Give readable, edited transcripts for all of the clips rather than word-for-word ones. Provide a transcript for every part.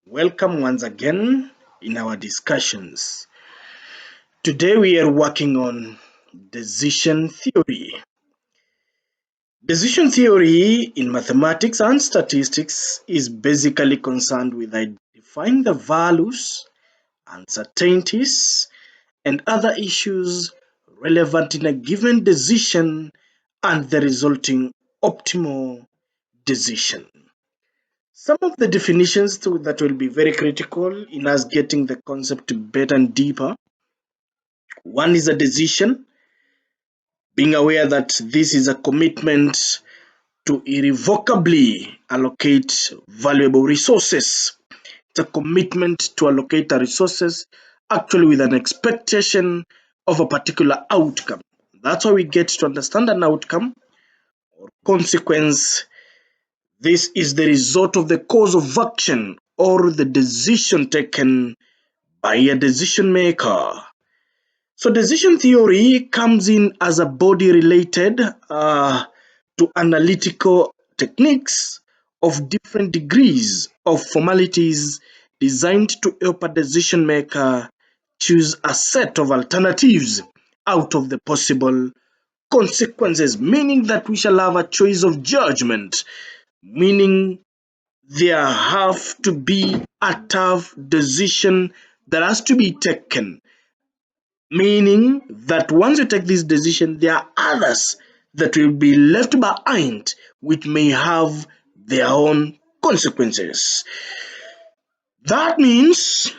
Welcome once again in our discussions. Today we are working on decision theory. Decision theory in mathematics and statistics is basically concerned with identifying the values, uncertainties, and other issues relevant in a given decision and the resulting optimal decision. Some of the definitions that will be very critical in us getting the concept better and deeper. One is a decision, being aware that this is a commitment to irrevocably allocate valuable resources. It's a commitment to allocate the resources actually with an expectation of a particular outcome. That's how we get to understand an outcome or consequence. This is the result of the cause of action or the decision taken by a decision maker. So decision theory comes in as a body related to analytical techniques of different degrees of formalities designed to help a decision maker choose a set of alternatives out of the possible consequences, meaning that we shall have a choice of judgment, meaning there have to be a tough decision that has to be taken, meaning that once you take this decision, there are others that will be left behind which may have their own consequences. That means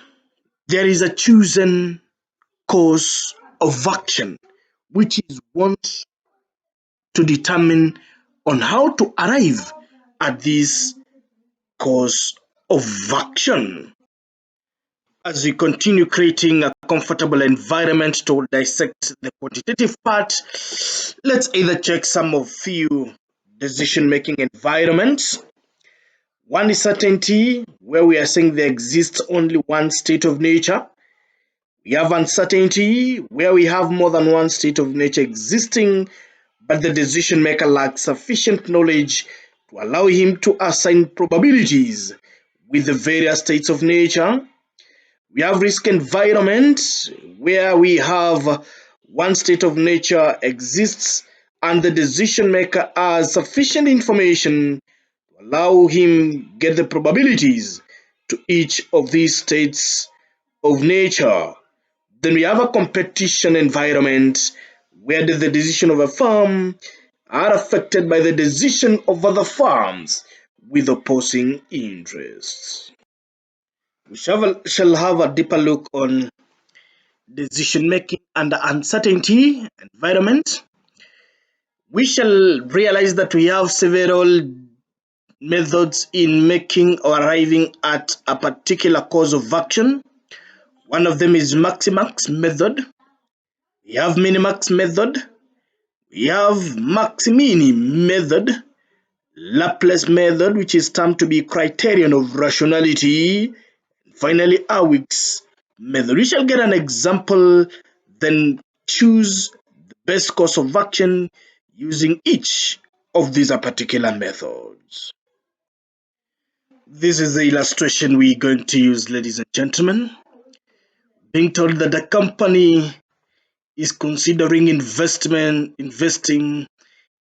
there is a chosen course of action which is want to determine on how to arrive at this course of action. As we continue creating a comfortable environment to dissect the quantitative part, let's either check some of few decision-making environments. One is certainty, where we are saying there exists only one state of nature. We have uncertainty, where we have more than one state of nature existing, but the decision maker lacks sufficient knowledge to allow him to assign probabilities with the various states of nature. We have risk environment, where we have one state of nature exists and the decision maker has sufficient information to allow him get the probabilities to each of these states of nature. Then we have a competition environment, where the decision of a firm are affected by the decision of other firms with opposing interests. We shall have a deeper look on decision making under uncertainty environment. We shall realize that we have several methods in making or arriving at a particular course of action. One of them is maximax method. We have minimax method. We have maximini method. Laplace method, which is termed to be criterion of rationality. Finally, Awic's method. We shall get an example, then choose the best course of action using each of these particular methods. This is the illustration we're going to use, ladies and gentlemen. Being told that a company is considering investing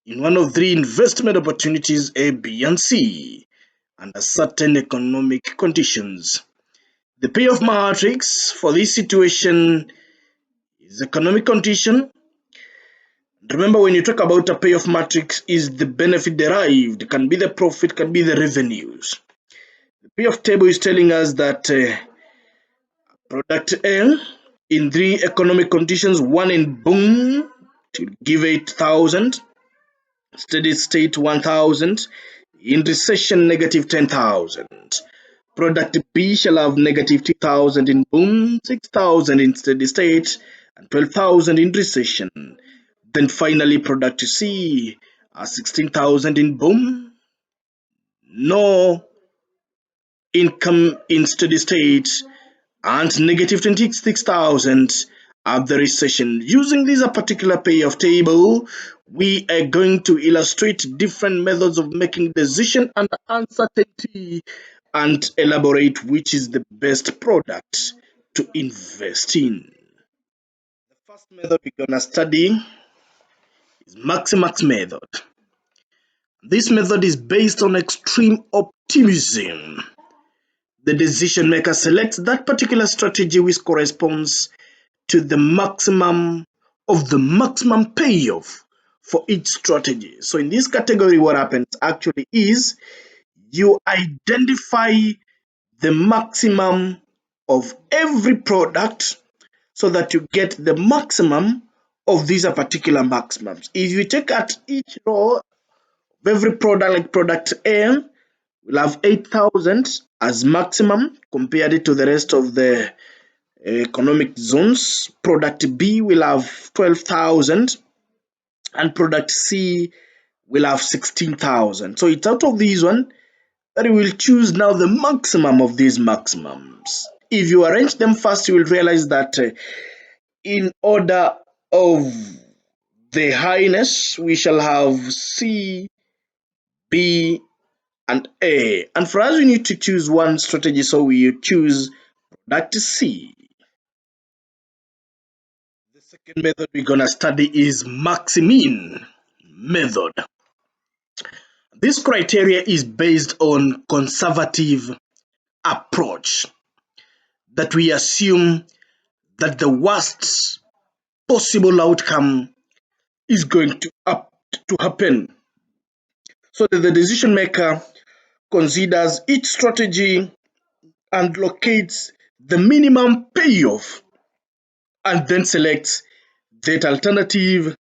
in one of three investment opportunities A, B, and C under certain economic conditions. The payoff matrix for this situation is economic condition. Remember, when you talk about a payoff matrix, is the benefit derived, can be the profit, can be the revenues. The payoff table is telling us that product L in three economic conditions, one in boom to give 8,000, steady state 1,000, in recession negative 10,000. Product B shall have negative 2,000 in boom, 6,000 in steady state, and 12,000 in recession. Then finally product C, 16,000 in boom, no income in steady state, and negative 26,000 at the recession. Using this particular payoff table, we are going to illustrate different methods of making decision and uncertainty and elaborate which is the best product to invest in. The first method we're gonna study is Maximax method. This method is based on extreme optimism. The decision maker selects that particular strategy which corresponds to the maximum of the maximum payoff for each strategy. So in this category, what happens actually is you identify the maximum of every product so that you get the maximum of these particular maximums. If you take at each row of every product, like product A, we'll have 8,000 as maximum compared to the rest of the economic zones. Product B will have 12,000 and product C will have 16,000. So it's out of these one that you will choose now the maximum of these maximums. If you arrange them first, you will realize that in order of the highness, we shall have C, B, and A. And for us, we need to choose one strategy, so we choose product C. The second method we're gonna study is Maximin method. This criteria is based on conservative approach that we assume that the worst possible outcome is going to happen, so that the decision maker considers each strategy and locates the minimum payoff and then selects that alternative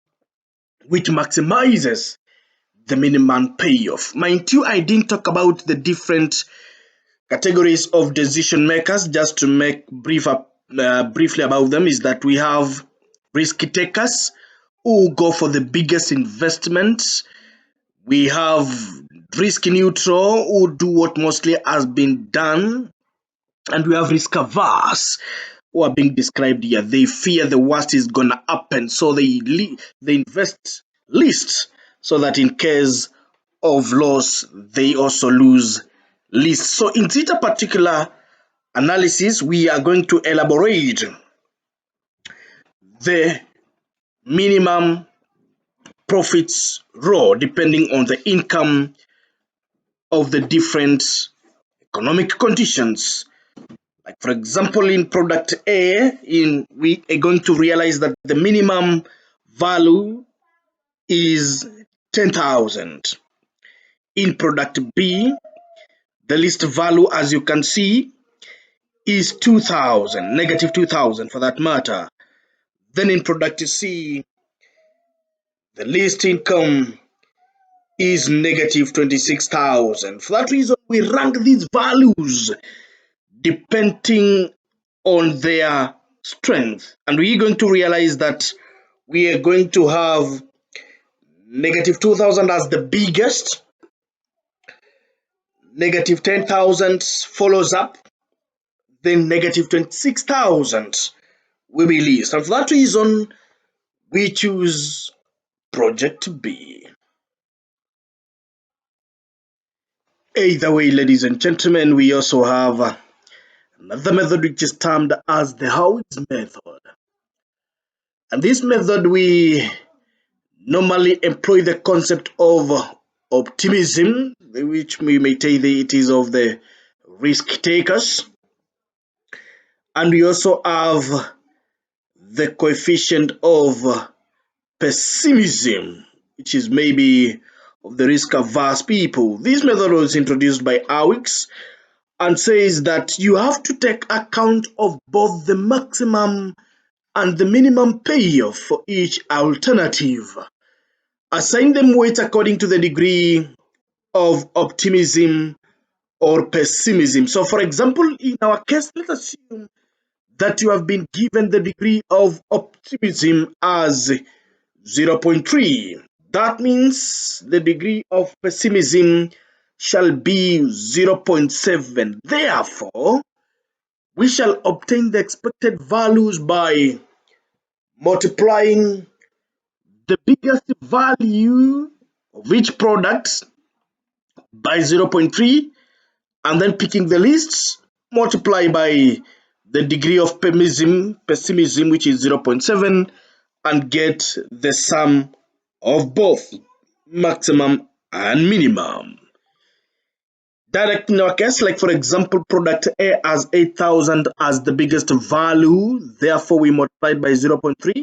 which maximizes the minimum payoff. Mind you, I didn't talk about the different categories of decision makers. Just to make briefly about them, is that we have risk takers who go for the biggest investments. We have risk neutral who do what mostly has been done, and we have risk averse who are being described here. They fear the worst is gonna happen, so they invest least, so that in case of loss they also lose least. So in this particular analysis, we are going to elaborate the minimum profits row depending on the income of the different economic conditions. Like for example, in product A, we are going to realize that the minimum value is 10,000. In product B, the least value, as you can see, is 2,000, negative 2,000 for that matter. Then in product C, the least income is negative 26,000. For that reason, we rank these values depending on their strength. And we're going to realize that we are going to have negative 2,000 as the biggest, negative 10,000 follows up, then negative 26,000 will be least. And for that reason, we choose project B. Either way, ladies and gentlemen, we also have another method which is termed as the Howitz method. And this method, we normally employ the concept of optimism, which we may say it is of the risk takers. And we also have the coefficient of pessimism, which is maybe of the risk averse people. This method was introduced by Howitz and says that you have to take account of both the maximum and the minimum payoff for each alternative. Assign them weight according to the degree of optimism or pessimism. So for example, in our case, let's assume that you have been given the degree of optimism as 0.3. That means the degree of pessimism shall be 0.7. Therefore, we shall obtain the expected values by multiplying the biggest value of each product by 0.3 and then picking the lists, multiply by the degree of pessimism, which is 0.7, and get the sum of both maximum and minimum. Direct in our case, like for example, product A has 8,000 as the biggest value, therefore we multiplied by 0.3,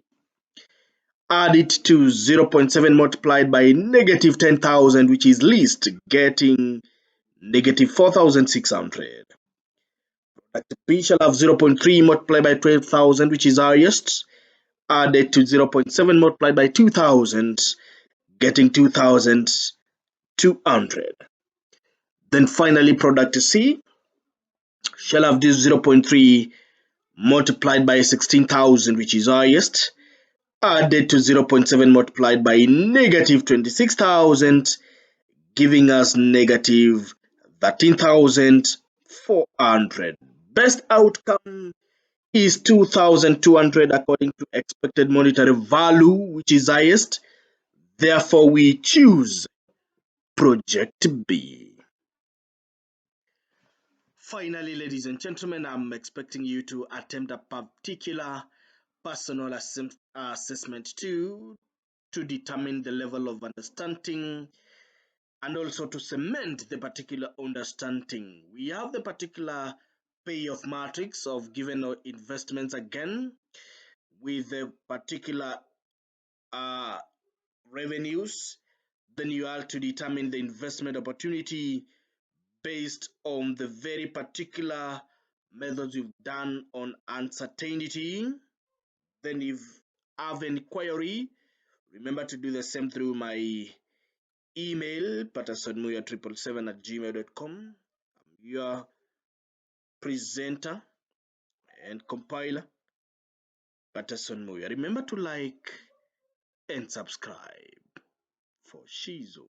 add it to 0.7 multiplied by negative 10,000, which is least, getting negative 4,600. Product B shall have 0.3 multiplied by 12,000, which is highest, added to 0.7 multiplied by 2,000, getting 2,200. Then finally, product C shall have this 0.3 multiplied by 16,000, which is highest, added to 0.7 multiplied by negative 26,000, giving us negative 13,400. Best outcome is 2,200 according to expected monetary value, which is highest. Therefore, we choose project B. Finally, ladies and gentlemen, I'm expecting you to attempt a particular personal assessment to determine the level of understanding and also to cement the particular understanding. We have the particular payoff matrix of given investments again with the particular uh, revenues. Then you have to determine the investment opportunity based on the very particular methods you've done on uncertainty. Then if you have any query, remember to do the same through my email, pattersonmuya777@gmail.com. I'm your presenter and compiler, Patterson Muya. Remember to like and subscribe for Shizo.